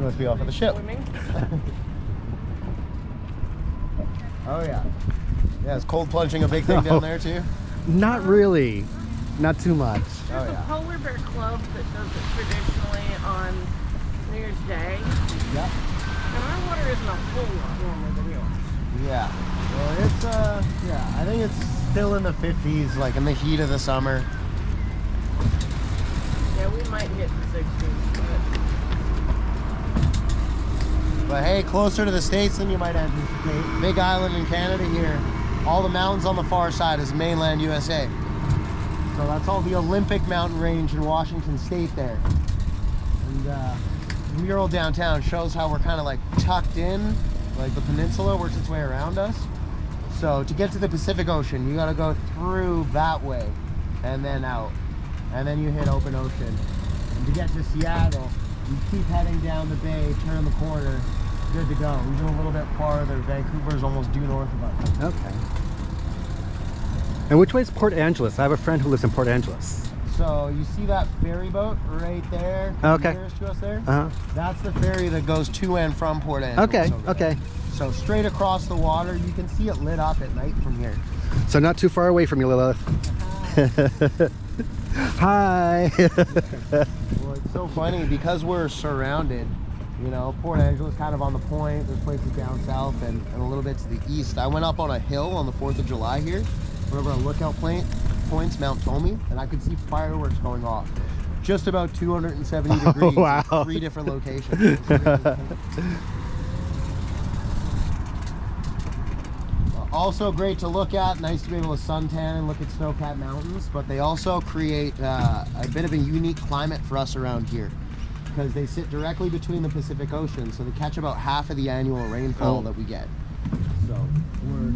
must be off of the ship. Swimming. Oh yeah. Yeah, is cold plunging a big thing down there too? Not really. Not too much. There's a polar bear club that does it traditionally on New Year's Day. Yep. And our water isn't a whole lot warmer than yours. Yeah. Well, it's yeah, I think it's still in the 50s, like in the heat of the summer. Yeah, we might hit the 60s, But hey, closer to the States than you might anticipate. Big island in Canada here. All the mountains on the far side is mainland USA. So that's all the Olympic mountain range in Washington State there. And the mural downtown shows how we're kind of like tucked in, like the peninsula works its way around us. So to get to the Pacific Ocean, you got to go through that way and then out. And then you hit open ocean. And to get to Seattle, you keep heading down the bay, turn the corner, good to go. We go a little bit farther. Vancouver's almost due north of us. Okay. And which way is Port Angeles? I have a friend who lives in Port Angeles. So you see that ferry boat right there? Okay. Nearest to us there? Uh-huh. That's the ferry that goes to and from Port Angeles. Okay, okay. So straight across the water, you can see it lit up at night from here. So not too far away from you, Lilith. Hi. Well, it's so funny because we're surrounded. You know, Port Angeles kind of on the point. There's places down south and a little bit to the east. I went up on a hill on the 4th of July here, whenever our lookout points, Mount Tomey, and I could see fireworks going off. Just about 270 degrees wow. in 3 different locations. Also great to look at, nice to be able to suntan and look at snow-capped mountains, but they also create a bit of a unique climate for us around here because they sit directly between the Pacific Ocean, so they catch about half of the annual rainfall that we get. So we're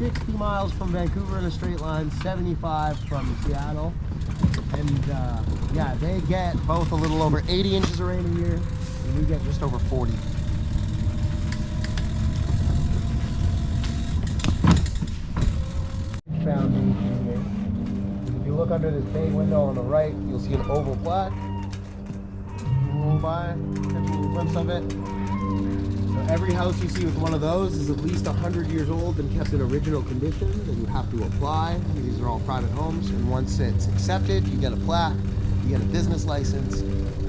60 miles from Vancouver in a straight line, 75 from Seattle, and yeah, they get both a little over 80 inches of rain a year, and we get just over 40. Foundation here. If you look under this bay window on the right, you'll see an oval plaque. Roll by, catch a glimpse of it. So every house you see with one of those is at least 100 years old and kept in original condition, and you have to apply. These are all private homes, and once it's accepted, you get a plaque, you get a business license.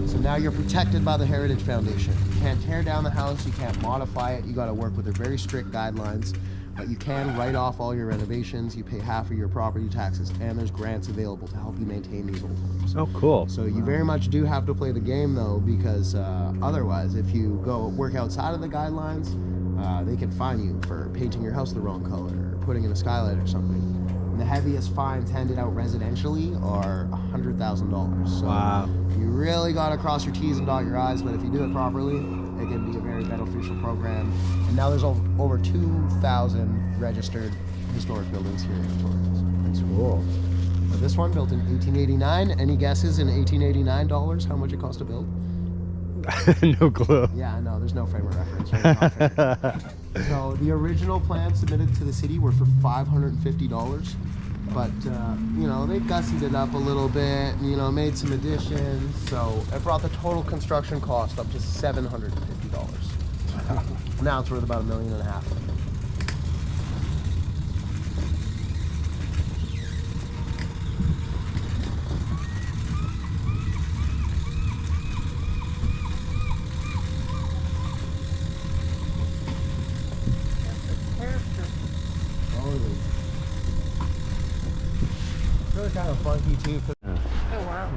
So now you're protected by the Heritage Foundation. You can't tear down the house, you can't modify it, you got to work with their very strict guidelines. But you can write off all your renovations, you pay half of your property taxes, and there's grants available to help you maintain these old homes. Oh, cool. So you very much do have to play the game though, because otherwise, if you go work outside of the guidelines, they can fine you for painting your house the wrong color or putting in a skylight or something. And the heaviest fines handed out residentially are $100,000. So wow. You really got to cross your T's and dot your I's, but if you do it properly, it can be a very beneficial program. And now there's over 2,000 registered historic buildings here in Victoria. That's cool. But this one built in 1889. Any guesses in 1889 dollars how much it cost to build? No clue. Yeah, no, there's no frame of reference. Right? So the original plans submitted to the city were for $550. But, you know, they gussied it up a little bit, you know, made some additions. So it brought the total construction cost up to $750. Now it's worth about $1.5 million. Really kind of funky too. Oh wow.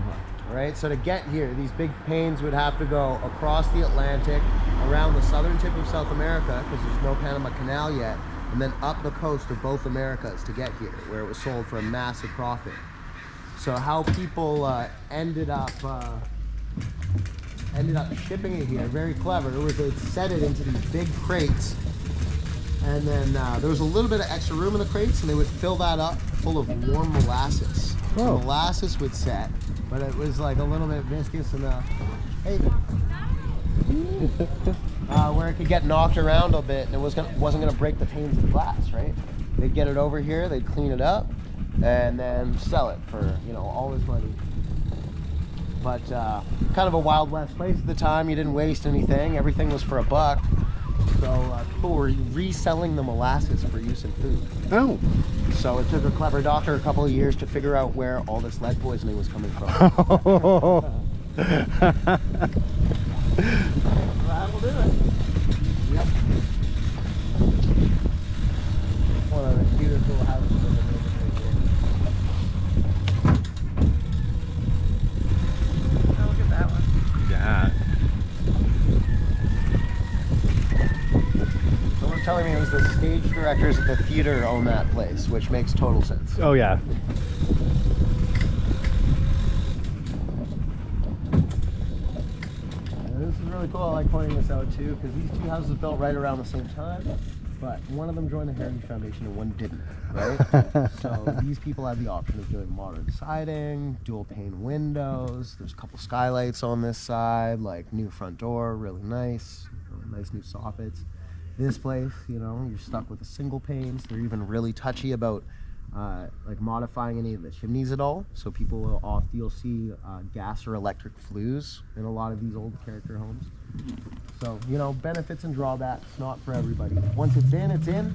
Right, so to get here, these big planes would have to go across the Atlantic, around the southern tip of South America, because there's no Panama Canal yet, and then up the coast of both Americas to get here, where it was sold for a massive profit. So how people ended up shipping it here, very clever, was they'd set it into these big crates, and then there was a little bit of extra room in the crates, and they would fill that up full of warm molasses. The molasses would set, but it was like a little bit viscous and hey, where it could get knocked around a bit, and it wasn't gonna break the panes of glass, right? They'd get it over here, they'd clean it up, and then sell it for, you know, all this money. But kind of a Wild West place at the time. You didn't waste anything. Everything was for $1. So people were reselling the molasses for use in food. Oh. So it took a clever doctor a couple of years to figure out where all this lead poisoning was coming from. That'll do it. Yep. One of the cutest little houses in the neighborhood Oh, look at that one. Yeah. Someone's telling me it was the stage directors at the theater own that place, which makes total sense. Oh yeah. This is really cool. I like pointing this out too, because these two houses built right around the same time, but one of them joined the Heritage Foundation and one didn't, right? So these people had the option of doing modern siding, dual pane windows. There's a couple skylights on this side, like new front door, really nice, nice new soffits. This place, you know, you're stuck with a single panes. They're even really touchy about like modifying any of the chimneys at all. So people will you'll see gas or electric flues in a lot of these old character homes. So, you know, benefits and drawbacks, not for everybody. Once it's in,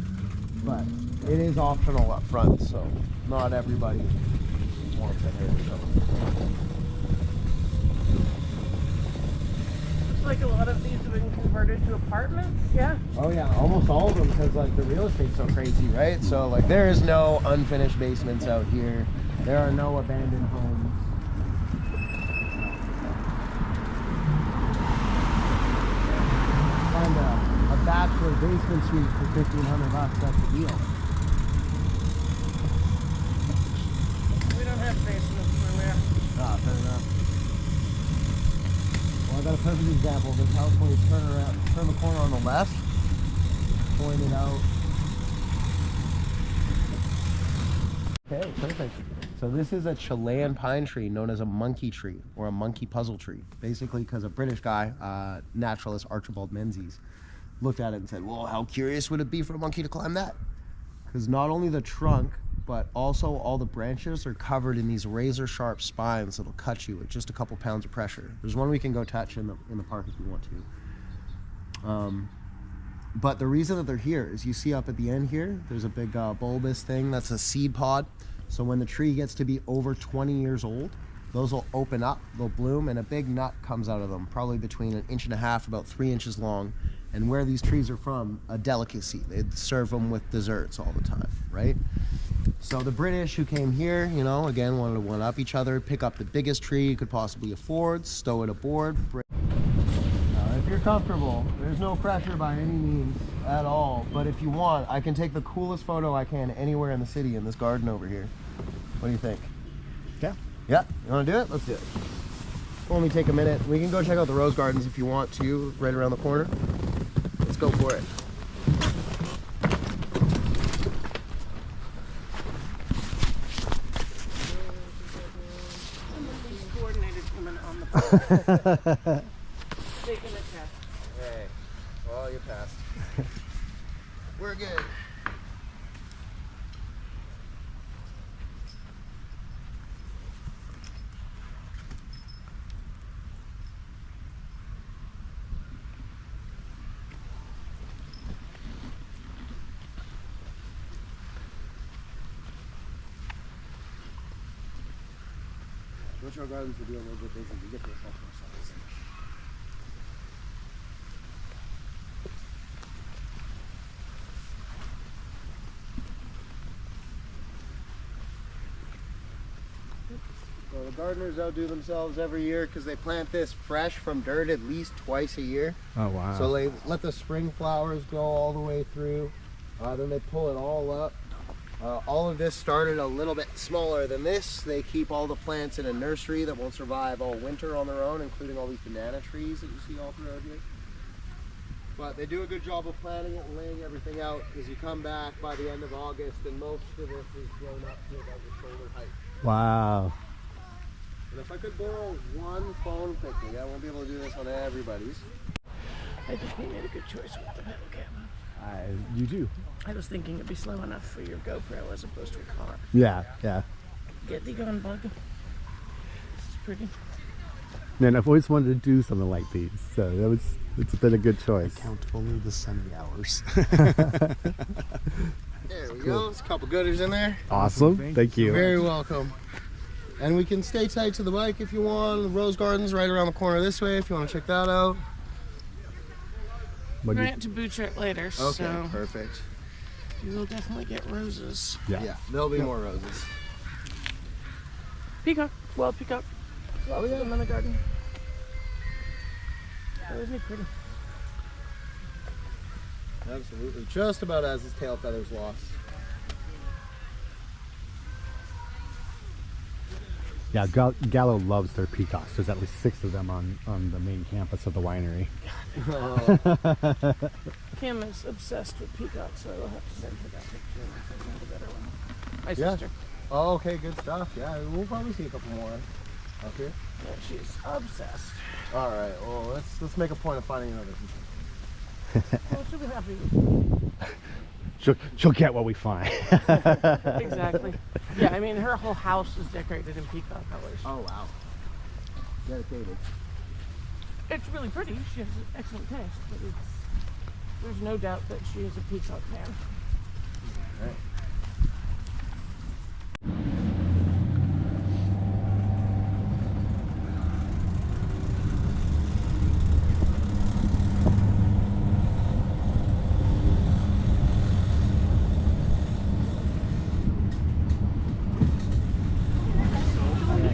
but it is optional up front, so not everybody wants it here. So. Looks like a lot of these have been converted to apartments. Yeah. Oh yeah, almost all of them, because like the real estate's so crazy, right? So like there is no unfinished basements out here. There are no abandoned homes. And a bachelor basement suite for $1,500, that's the deal. We don't have basements where we are. Ah, fair enough. Well, I got a perfect example of this house when you turn the corner on the left, point it out. Okay, perfect. So this is a Chilean pine tree known as a monkey tree or a monkey puzzle tree. Basically because a British guy, naturalist Archibald Menzies, looked at it and said, well, how curious would it be for a monkey to climb that? Because not only the trunk, but also all the branches are covered in these razor sharp spines that'll cut you at just a couple pounds of pressure. There's one we can go touch in the park if you want to. But the reason that they're here is you see up at the end here, there's a big bulbous thing that's a seed pod. So when the tree gets to be over 20 years old, those will open up, they'll bloom, and a big nut comes out of them, probably between 1.5 inches, about 3 inches long. And where these trees are from, a delicacy. They'd serve them with desserts all the time, right? So the British who came here, you know, again, wanted to one-up each other, pick up the biggest tree you could possibly afford, stow it aboard. If you're comfortable, there's no pressure by any means at all. But if you want, I can take the coolest photo I can anywhere in the city in this garden over here. What do you think? Yeah. Yeah? You want to do it? Let's do it. Only take a minute. We can go check out the rose gardens if you want to, right around the corner. Let's go for it. Coordinated woman on the taking a test. Hey, well, you passed. We're good. Virtual gardens will be a little bit busy. You get to yourself more size. So the gardeners outdo themselves every year because they plant this fresh from dirt at least twice a year. Oh wow. So they let the spring flowers go all the way through. Then they pull it all up. All of this started a little bit smaller than this. They keep all the plants in a nursery that won't survive all winter on their own, including all these banana trees that you see all throughout here. But they do a good job of planting it and laying everything out because you come back by the end of August and most of this is grown up to about your shoulder height. Wow. And if I could borrow one phone quickly, I won't be able to do this on everybody's. I think we made a good choice with the pedal cam. You do. I was thinking it'd be slow enough for your GoPro as opposed to a car. Yeah, yeah. Get thee gone, bug. This is pretty. Man, I've always wanted to do something like these, so it's been a good choice. Count only the Sunday hours. There we go. There's a couple gooders in there. Awesome. Thank you. You're very welcome. And we can stay tight to the bike if you want. The Rose Garden's right around the corner this way if you want to check that out. We're going to Butchert later, Okay, so perfect. you will definitely get roses. Yeah, there'll be more roses. Peacock. Wild peacock. Oh, yeah. In the garden. Oh, isn't he pretty? Absolutely. Just about as his tail feathers lost. Yeah, Gallo loves their peacocks. There's at least 6 of them on the main campus of the winery. Kim is obsessed with peacocks, so I will have to send her that picture and send her the better one. My Yeah. sister. Oh, okay, good stuff. Yeah, we'll probably see a couple more up here. Yeah, she's obsessed. All right. Well, let's make a point of finding another. Well, she'll be happy with me. She'll get what we find. Exactly. Yeah, I mean, her whole house is decorated in peacock colors. Oh wow. Dedicated. It's really pretty. She has excellent taste, but there's no doubt that she is a peacock fan. Right.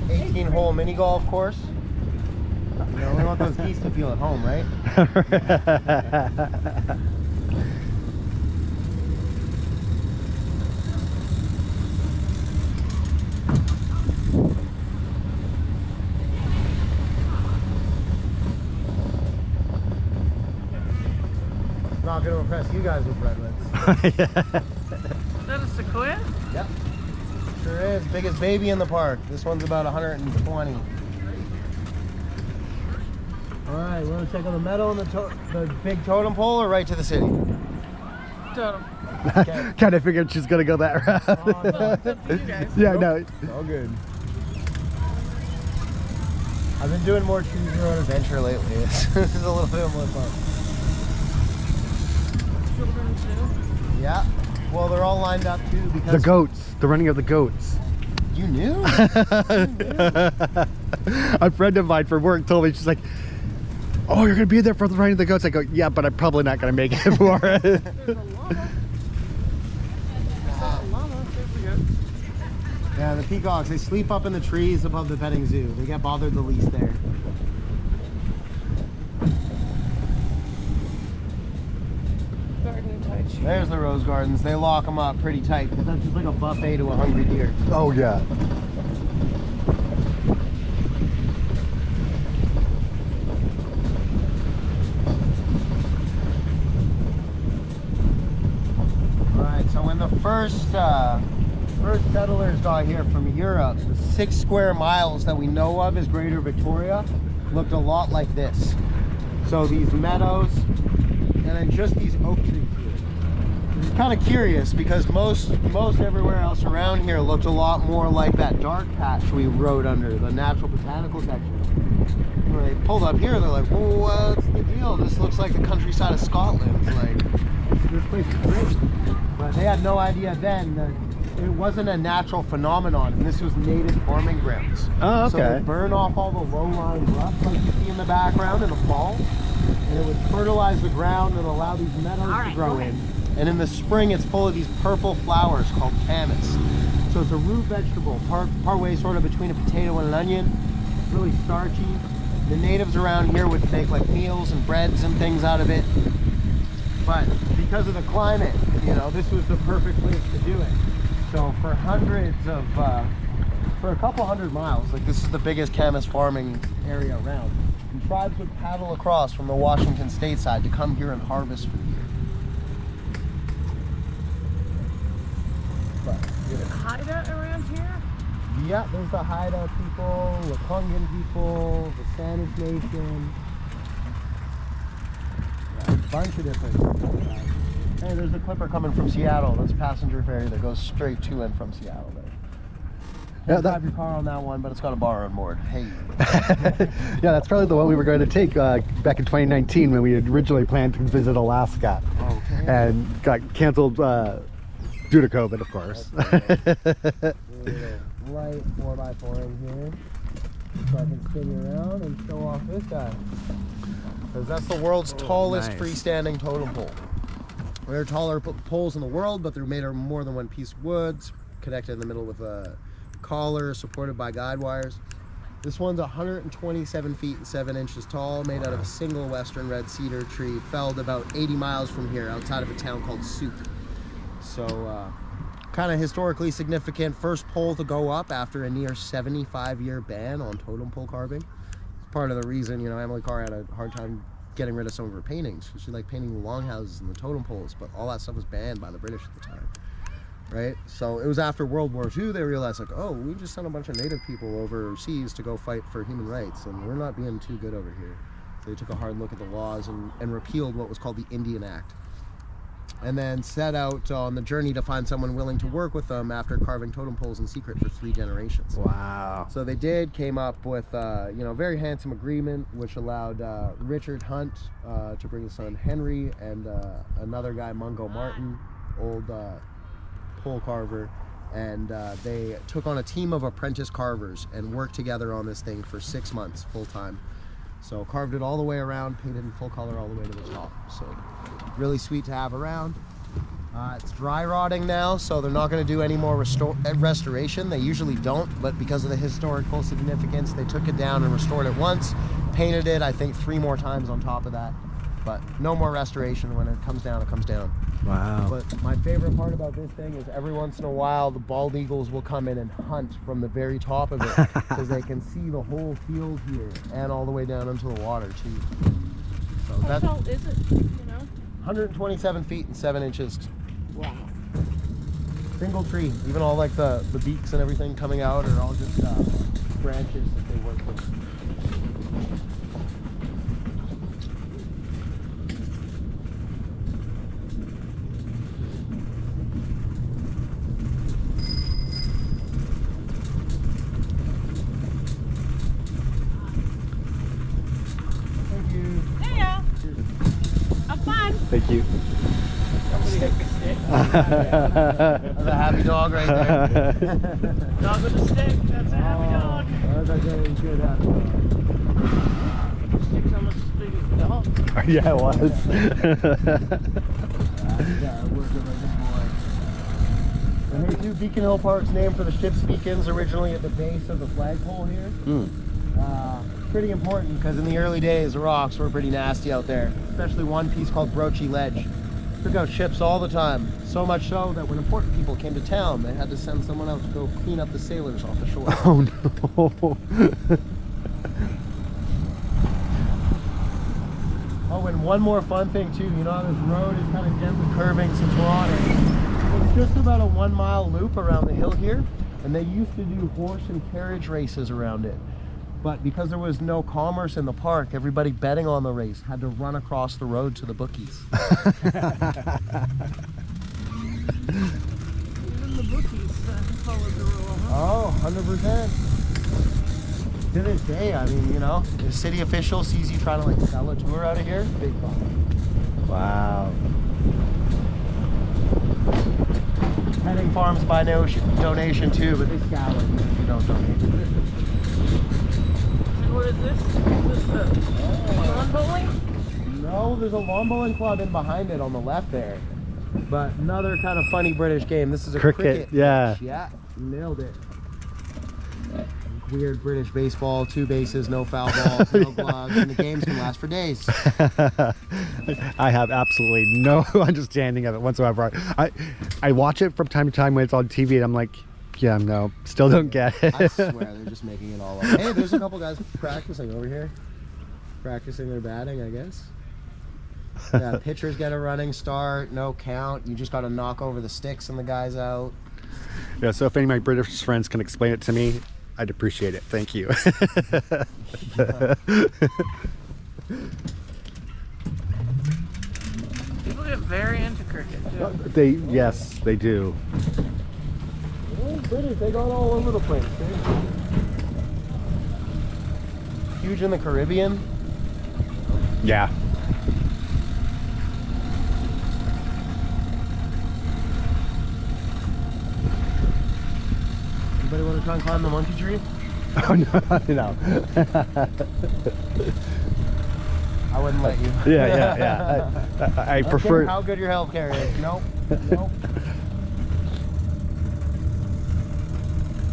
18-hole mini golf course. You know, we want those geese to feel at home, right? Not going to impress you guys with redwoods. Is that a sequoia? Yep. Sure is. Biggest baby in the park. This one's about 120. All right, we want to check out the meadow and the big totem pole, or right to the city? Totem. Okay. Kind of figured she's gonna go that route. Well, it's up to you guys. Yeah, no. All good. I've been doing more choose your own adventure lately. This is a little bit more fun. Children too. Yeah. Well, they're all lined up too because The goats. The running of the goats. You knew? A friend of mine from work told me, she's like, "Oh, you're gonna be there for the running of the goats." I go, "Yeah, but I'm probably not gonna make it for it." There's a llama. There's a llama. There's the goat. Yeah, the peacocks, they sleep up in the trees above the petting zoo. They get bothered the least there. Garden touch. There's the rose gardens. They lock them up pretty tight because that's just like a buffet to a hungry deer. Oh yeah. Alright, so when the first settlers got here from Europe, the 6 square miles that we know of as Greater Victoria looked a lot like this. So these meadows, and then just these oak trees here. It's kind of curious because most everywhere else around here looked a lot more like that dark patch we rode under, the natural botanical section. When they pulled up here, they're like, "Well, what's the deal? This looks like the countryside of Scotland. Like, this place is great." But they had no idea then that it wasn't a natural phenomenon, and this was native farming grounds. Oh, So okay. they burn off all the low-lying rough like you see in the background in the fall, and it would fertilize the ground and allow these meadows to grow in. And in the spring, it's full of these purple flowers called camas. So it's a root vegetable, partway sort of between a potato and an onion. It's really starchy. The natives around here would make like meals and breads and things out of it. But because of the climate, you know, this was the perfect place to do it. So for for a couple hundred miles, like this is the biggest camas farming area around. And tribes would paddle across from the Washington state side to come here and harvest for the year. But, you know. Hideout around here? Yeah, there's the Haida people, the Kungan people, the Spanish nation. Yeah, a bunch of different. Hey, there's a clipper coming from Seattle. That's a passenger ferry that goes straight to and from Seattle there. Can't drive your car on that one, but it's got a bar on board. Hey. Yeah, that's probably the one we were going to take back in 2019 when we had originally planned to visit Alaska. Okay. And got canceled due to COVID, of course. Light 4x4 in here, so I can spin you around and show off this guy. Because that's the world's tallest nice. freestanding totem pole. There are taller poles in the world, but they're made of more than one piece of wood, connected in the middle with a collar, supported by guide wires. This one's 127 feet and 7 inches tall, made out of a single western red cedar tree, felled about 80 miles from here, outside of a town called Souk. So, kind of historically significant first pole to go up after a near 75-year ban on totem pole carving. It's part of the reason, you know, Emily Carr had a hard time getting rid of some of her paintings. She liked painting the longhouses and the totem poles, but all that stuff was banned by the British at the time, right? So it was after World War II they realized, like, oh, we just sent a bunch of native people overseas to go fight for human rights, and we're not being too good over here. So they took a hard look at the laws and repealed what was called the Indian Act, and then set out on the journey to find someone willing to work with them after carving totem poles in secret for 3 generations. Wow. So they came up with you know, a very handsome agreement which allowed Richard Hunt to bring his son Henry and another guy, Mungo Martin, old pole carver, and they took on a team of apprentice carvers and worked together on this thing for 6 months full time. So carved it all the way around, painted in full color all the way to the top. So really sweet to have around. It's dry rotting now, so they're not going to do any more restoration. They usually don't, but because of the historical significance, they took it down and restored it once, painted it, I think 3 more times on top of that. But no more restoration. When it comes down, it comes down. Wow. But my favorite part about this thing is every once in a while the bald eagles will come in and hunt from the very top of it because they can see the whole field here and all the way down into the water too. So How tall is it, you know? 127 feet and 7 inches. Wow. Single tree. Even all like the beaks and everything coming out are all just branches that they work with. Thank you. That's a happy dog right there. Dog with a stick, that's a happy dog. That's a good happy dog. The stick's almost as big as the dog. Yeah, it was. Working like a boy. And hey, too, Beacon Hill Park's named for the ship's beacons originally at the base of the flagpole here. Pretty important because in the early days the rocks were pretty nasty out there, especially one piece called Broachy Ledge. Took out ships all the time, so much so that when important people came to town they had to send someone out to go clean up the sailors off the shore. Oh no. Oh, and one more fun thing too, you know how this road is kind of gently curving since we're on it. It's just about a 1 mile loop around the hill here, and they used to do horse and carriage races around it. But because there was no commerce in the park, everybody betting on the race had to run across the road to the bookies. Even the bookies followed the rule, huh? Oh, 100%. To this day, I mean, you know, the city official sees you trying to like sell a tour out of here, big fun. Wow. Petting farms by donation too, but they scour you if you don't donate. What is this? Is this the lawn bowling? No, there's a lawn bowling club in behind it on the left there. But another kind of funny British game. This is a cricket. Yeah. Match. Yeah, nailed it. Weird British baseball, 2 bases, no foul balls, no gloves, and the games can last for days. I have absolutely no understanding of it whatsoever. I watch it from time to time when it's on TV and I'm like, yeah, no, still don't get it. I swear they're just making it all up. Hey, there's a couple guys practicing over here. Practicing their batting, I guess. Yeah, pitchers get a running start, no count. You just got to knock over the sticks and the guy's out. Yeah, so if any of my British friends can explain it to me, I'd appreciate it. Thank you. People get very into cricket too. Yes, they do. Oh, British, they got all over the place. Huge in the Caribbean. Yeah. Anybody want to try and climb the monkey tree? Oh no, no. I wouldn't let you. Yeah. I don't prefer. care how good your healthcare is. Nope. Nope.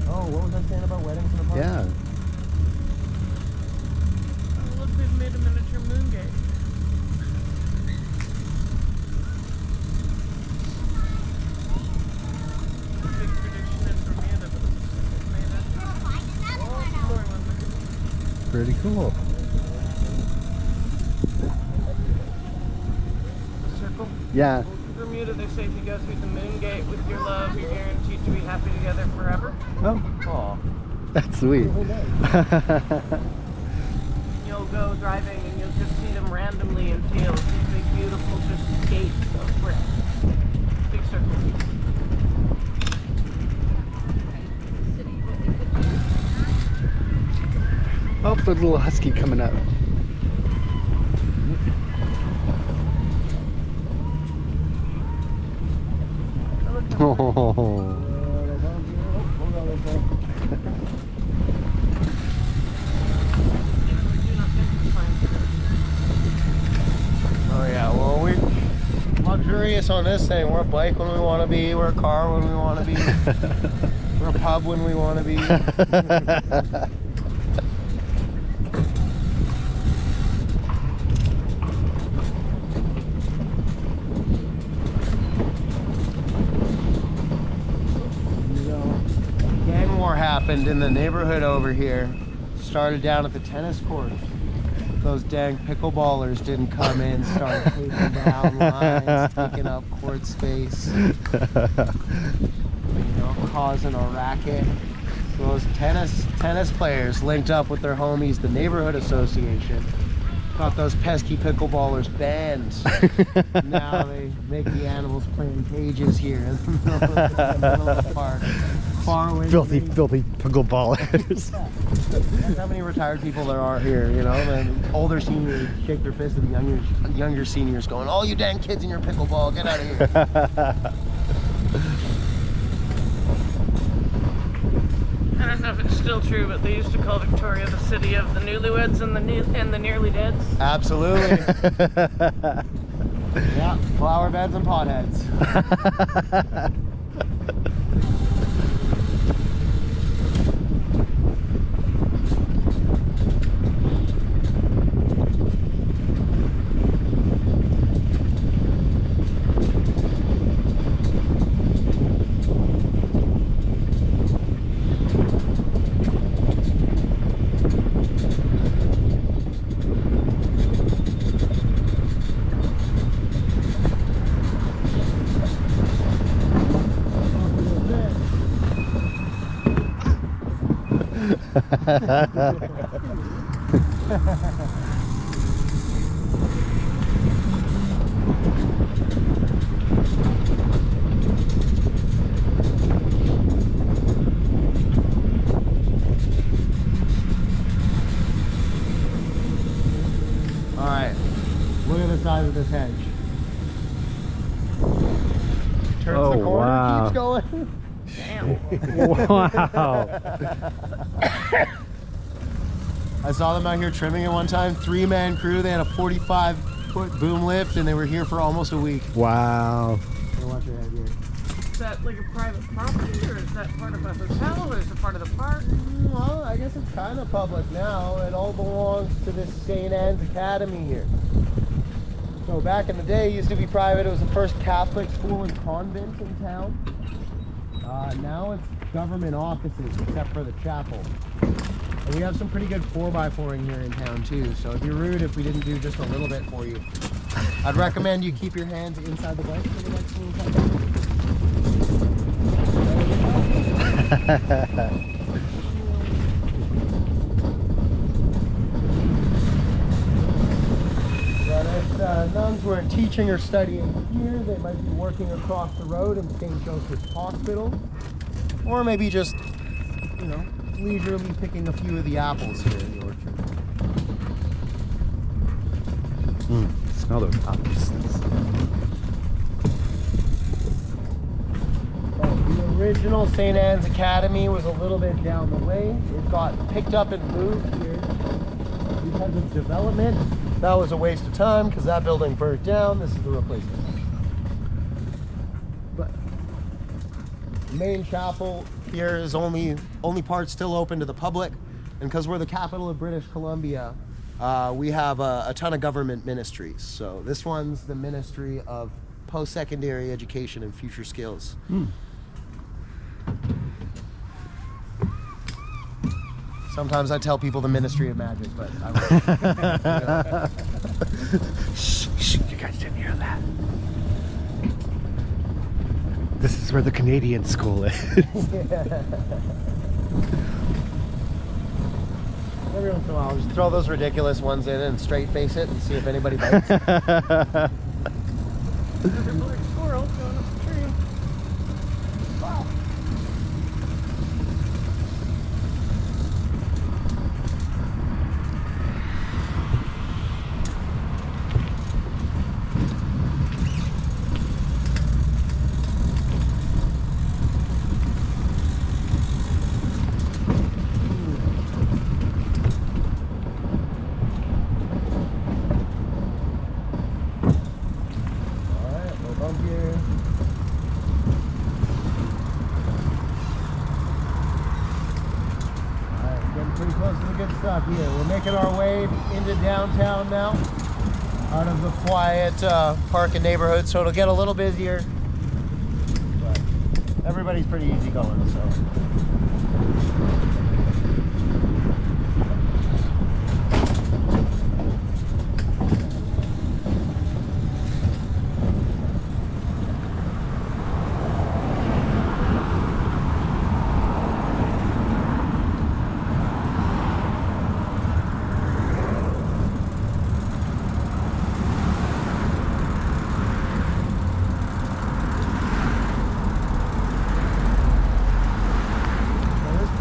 Oh, what was I saying about weddings in the park? Yeah. Oh, look, they've made a miniature moon gate. Big tradition in Bermuda, but it looks like they've made it. Oh, it's more one. Pretty cool. Circle. Yeah. Bermuda, they say if you go through the moon gate with your love, you're guaranteed to be happy together forever. Oh, Oh. that's sweet. You'll go driving and you'll just see them randomly in fields. These big, beautiful, just gates of brick. Big circles. Oh, there's a little husky coming up. Oh. Oh yeah, well we're luxurious on this thing. We're a bike when we want to be, we're a car when we want to be, we're a pub when we want to be. Gang war happened in the neighborhood over here. Started down at the tennis court. Those dang pickleballers didn't come in, started taking down lines, taking up court space, you know, causing a racket. So those tennis players linked up with their homies, the neighborhood association, got those pesky pickleballers banned. Now they make the animals play in cages here in the middle of the park. Far away. Filthy pickleballers. That's how many retired people there are here, you know. And older seniors shake their fist at the younger seniors going, "Oh, you dang kids in your pickleball, get out of here." I don't know if it's still true, but they used to call Victoria the city of the newlyweds and the nearly deads. Absolutely. Yeah, flower beds and potheads. All right, look at the size of this hedge. Turns Oh, the corner, wow. keeps going. Damn. Wow. I saw them out here trimming it one time. 3-man crew. They had a 45-foot boom lift, and they were here for almost a week. Wow. Here, watch your head here. Is that like a private property, or is that part of a hotel, or is it part of the park? Well, I guess it's kind of public now. It all belongs to this St. Anne's Academy here. So back in the day, it used to be private. It was the first Catholic school and convent in town. Now it's government offices, except for the chapel. And we have some pretty good 4x4ing here in town too, so it'd be rude if we didn't do just a little bit for you. I'd recommend you keep your hands inside the bike for the next little time. But if nuns were teaching or studying here, they might be working across the road in St. Joseph's Hospital. or maybe just, you know, leisurely picking a few of the apples here in the orchard. Smell those apples. The original St. Anne's Academy was a little bit down the way. It got picked up and moved here because of development. That was a waste of time because that building burnt down. This is the replacement. But the main chapel here is only part still open to the public, and because we're the capital of British Columbia, we have a ton of government ministries. So this one's the Ministry of Post-Secondary Education and Future Skills. Sometimes I tell people the Ministry of Magic, but I won't. Shh, you guys didn't hear that. This is where the Canadian school is. Every once in a while, I'll just throw those ridiculous ones in and straight face it and see if anybody bites. There's a blue squirrel going up the tree. Wow. Stuff here. We're making our way into downtown now, out of the quiet park and neighborhood, so it'll get a little busier, but everybody's pretty easy going, so.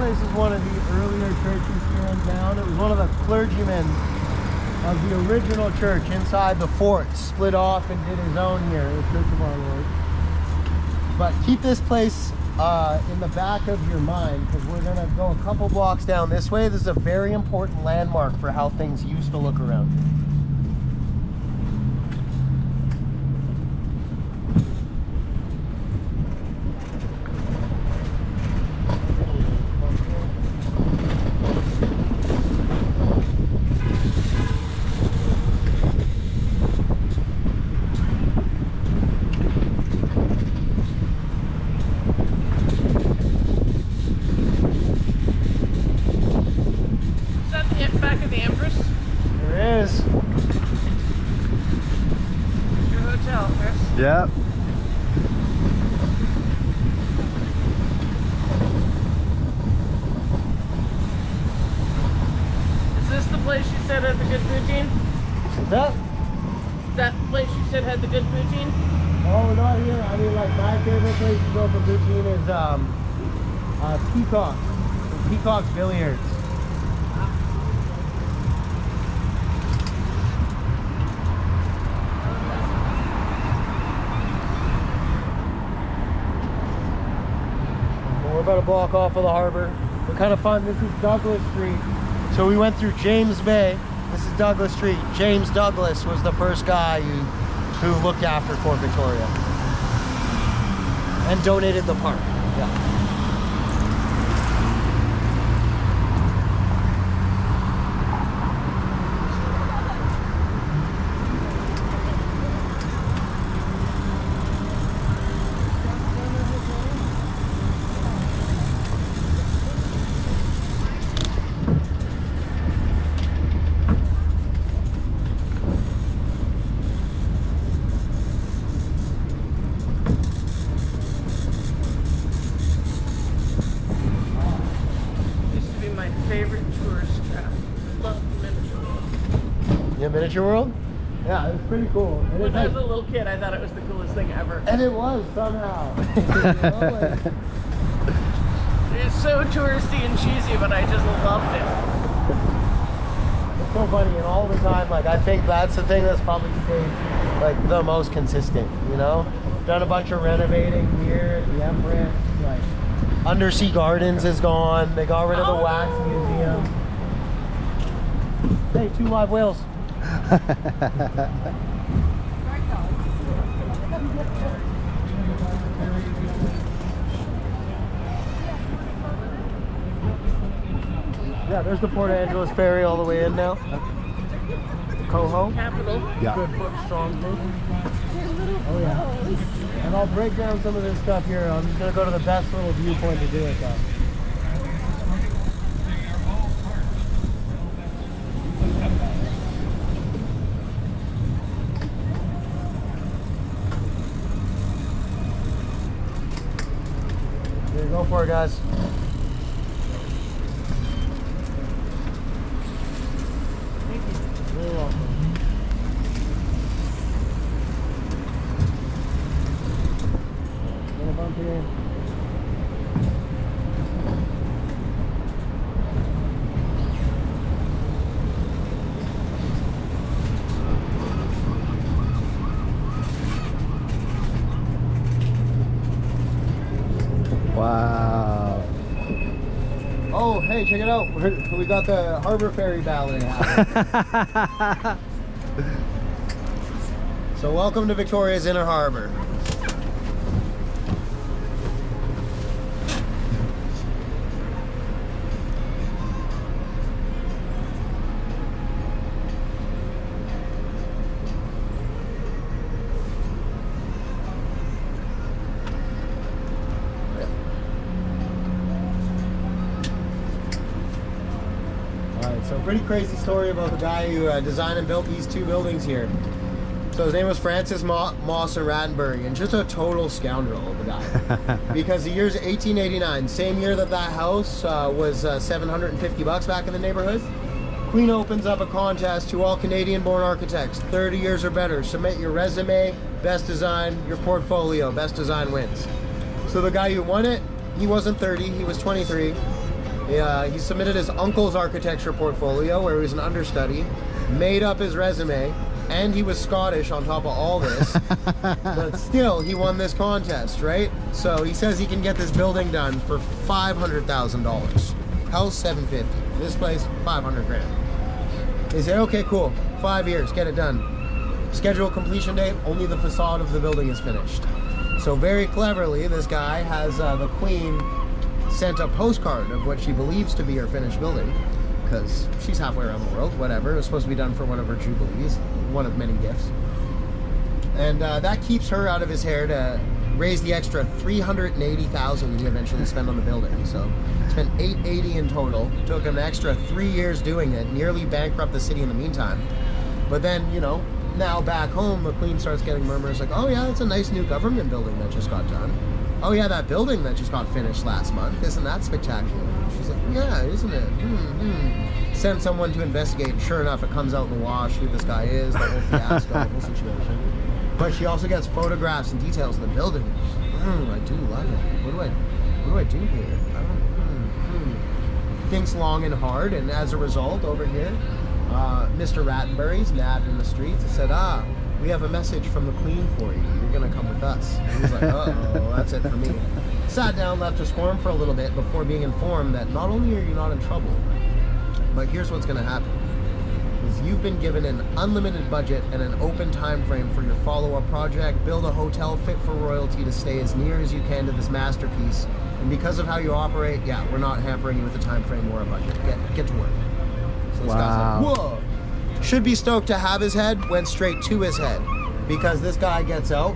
This is one of the earlier churches here in town. It was one of the clergymen of the original church inside the fort, split off and did his own here, the Church of Our Lord. But keep this place in the back of your mind, because we're going to go a couple blocks down this way. This is a very important landmark for how things used to look around here. Yep. Is this the place you said had the good poutine? Is that the place you said had the good poutine? Oh, not here. I mean, like, my favorite place to go for poutine is Peacock. Peacock Billiards. We're about a block off of the harbor. We're kind of fun. This is Douglas Street. So we went through James Bay. This is Douglas Street. James Douglas was the first guy who looked after Fort Victoria and donated the park. Yeah. Miniature World? Yeah, it was pretty cool. And when I was a little kid, I thought it was the coolest thing ever. And it was, somehow. You know, It's so touristy and cheesy, but I just loved it. It's so funny, and all the time, like, I think that's the thing that's probably stayed, like, the most consistent, you know? Done a bunch of renovating here at the Empress, like, Undersea Gardens is gone, they got rid of the Wax Museum. Hey, 2 live whales. Yeah, there's the Port Angeles ferry all the way in now. Coho. Capital. Yeah. Good foot strong thing. Oh yeah. And I'll break down some of this stuff here. I'm just gonna go to the best little viewpoint to do it though. Here, go for it, guys. You're welcome. Gonna bump here. Wow. Oh, hey, check it out. We got the Harbor Ferry Ballet happening. So welcome to Victoria's Inner Harbor. So pretty crazy story about the guy who designed and built these 2 buildings here. So his name was Francis Moss and Rattenbury, and just a total scoundrel of a guy. Because the year's 1889, same year that that house was $750 back in the neighborhood, Queen opens up a contest to all Canadian-born architects, 30 years or better. Submit your resume, best design, your portfolio, best design wins. So the guy who won it, he wasn't 30, he was 23. He submitted his uncle's architecture portfolio where he was an understudy, made up his resume, and he was Scottish on top of all this. But still, he won this contest, right? So he says he can get this building done for $500,000. House $750. This place, $500 grand. They say, okay, cool, 5 years, get it done. Scheduled completion date, only the facade of the building is finished. So very cleverly, this guy has the Queen sent a postcard of what she believes to be her finished building, because she's halfway around the world, whatever. It was supposed to be done for one of her jubilees, one of many gifts. And that keeps her out of his hair to raise the extra $380,000 he eventually spent on the building. So spent $880 in total, took him an extra 3 years doing it, nearly bankrupt the city in the meantime. But then, you know, now back home, the Queen starts getting murmurs like, oh yeah, it's a nice new government building that just got done. Oh yeah, that building that just got finished last month, isn't that spectacular? She's like, yeah, isn't it? Send someone to investigate. Sure enough, it comes out in the wash who this guy is, the whole fiasco, the whole situation. But she also gets photographs and details of the building. I do love it. What do I do here? I don't, Thinks long and hard, and as a result, over here, Mr. Rattenbury's nabbed in the streets and said, we have a message from the Queen for you. You're gonna come with us. And he's like, uh-oh, that's it for me. Sat down, left to squirm for a little bit before being informed that not only are you not in trouble, but here's what's gonna happen. Is you've been given an unlimited budget and an open time frame for your follow-up project. Build a hotel fit for royalty to stay as near as you can to this masterpiece. And because of how you operate, yeah, we're not hampering you with a time frame or a budget. Get to work. So this guy's like, whoa. Should be stoked to have his head, went straight to his head, because this guy gets out,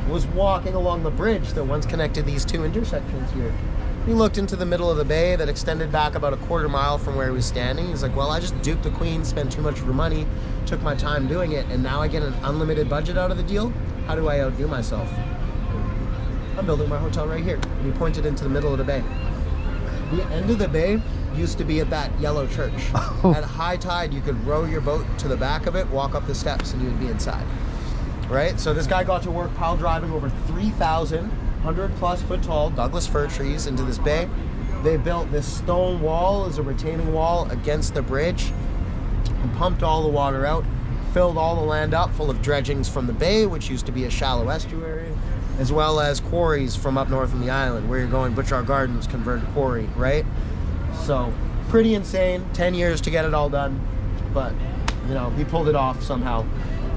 was walking along the bridge that once connected these 2 intersections here. He looked into the middle of the bay that extended back about a quarter mile from where he was standing. He's like, well, I just duped the Queen, spent too much of her money, took my time doing it, and now I get an unlimited budget out of the deal? How do I outdo myself? I'm building my hotel right here. And he pointed into the middle of the bay. The end of the bay used to be at that yellow church. At high tide, you could row your boat to the back of it, walk up the steps, and you would be inside. Right? So this guy got to work pile driving over 3,000 100+ foot tall Douglas fir trees into this bay. they built this stone wall as a retaining wall against the bridge and pumped all the water out, filled all the land up full of dredgings from the bay, which used to be a shallow estuary, as well as quarries from up north on the island. Where you're going, Butchart Gardens converted quarry, right? So pretty insane. 10 years to get it all done, but you know, he pulled it off somehow.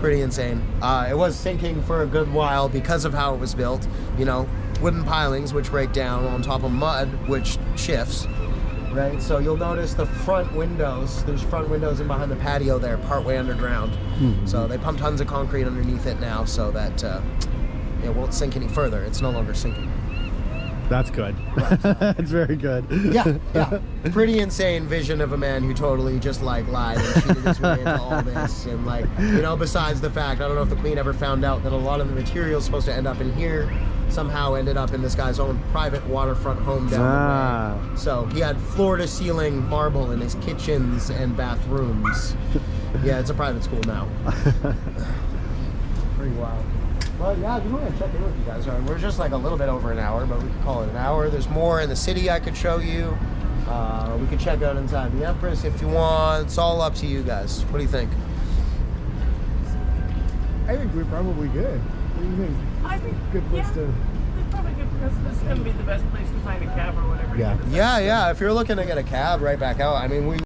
Pretty insane. It was sinking for a good while because of how it was built. You know, wooden pilings which break down on top of mud which shifts, right? So you'll notice the front windows, there's front windows in behind the patio there, partway underground. So they pump tons of concrete underneath it now so that it won't sink any further. It's no longer sinking. That's good. That's very good. Yeah. Pretty insane vision of a man who totally just like lied and cheated his way into all this. And like, you know, besides the fact, I don't know if the Queen ever found out that a lot of the material supposed to end up in here somehow ended up in this guy's own private waterfront home down the way. So he had floor to ceiling marble in his kitchens and bathrooms. Yeah, it's a private school now. Pretty wild. Well, yeah, I just want to check in with you guys. We're just like a little bit over an hour, but we could call it an hour. There's more in the city I could show you. We could check out inside the Empress if you want. It's all up to you guys. What do you think? I think we're probably good. What do you think? I think Good place to... It's probably good because this is going to be the best place to find a cab or whatever. Yeah. Yeah. If you're looking to get a cab right back out, I mean, we